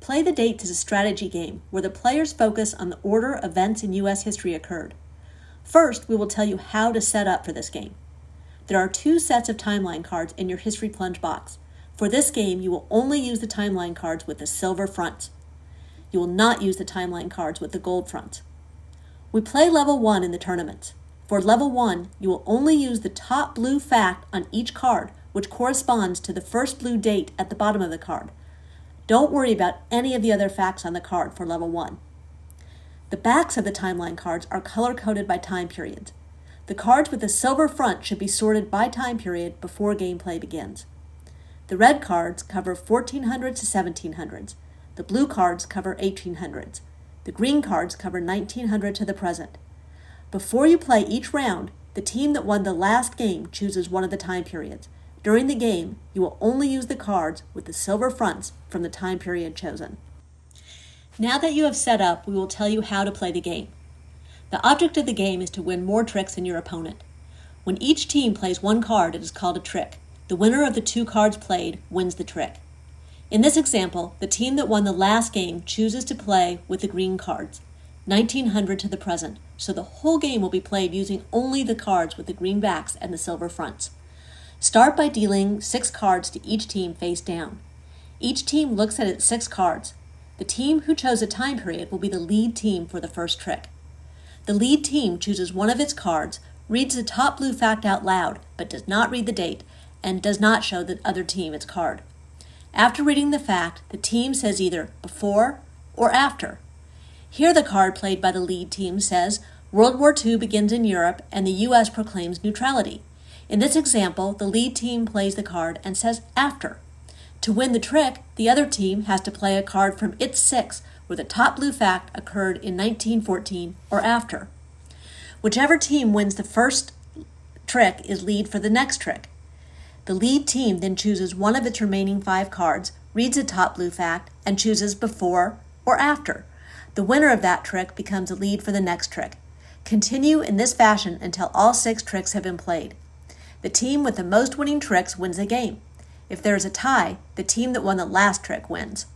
Play the Dates is a strategy game where the players focus on the order events in U.S. history occurred. First, we will tell you how to set up for this game. There are 2 sets of timeline cards in your HistoryPlunge box. For this game, you will only use the timeline cards with the silver fronts. You will not use the timeline cards with the gold fronts. We play level 1 in the tournament. For level 1, you will only use the top blue fact on each card, which corresponds to the first blue date at the bottom of the card. Don't worry about any of the other facts on the card for level 1. The backs of the timeline cards are color-coded by time periods. The cards with the silver front should be sorted by time period before gameplay begins. The red cards cover 1400s to 1700s. The blue cards cover 1800s. The green cards cover 1900 to the present. Before you play each round, the team that won the last game chooses one of the time periods. During the game, you will only use the cards with the silver fronts from the time period chosen. Now that you have set up, we will tell you how to play the game. The object of the game is to win more tricks than your opponent. When each team plays one card, it is called a trick. The winner of the 2 cards played wins the trick. In this example, the team that won the last game chooses to play with the green cards, 1900 to the present, so the whole game will be played using only the cards with the green backs and the silver fronts. Start by dealing 6 cards to each team face down. Each team looks at its 6 cards. The team who chose a time period will be the lead team for the first trick. The lead team chooses one of its cards, reads the top blue fact out loud, but does not read the date, and does not show the other team its card. After reading the fact, the team says either before or after. Here the card played by the lead team says, World War II begins in Europe and the U.S. proclaims neutrality. In this example, the lead team plays the card and says after. To win the trick, the other team has to play a card from its 6 where the top blue fact occurred in 1914 or after. Whichever team wins the first trick is lead for the next trick. The lead team then chooses one of its remaining 5 cards, reads the top blue fact, and chooses before or after. The winner of that trick becomes a lead for the next trick. Continue in this fashion until all 6 tricks have been played. The team with the most winning tricks wins the game. If there is a tie, the team that won the last trick wins.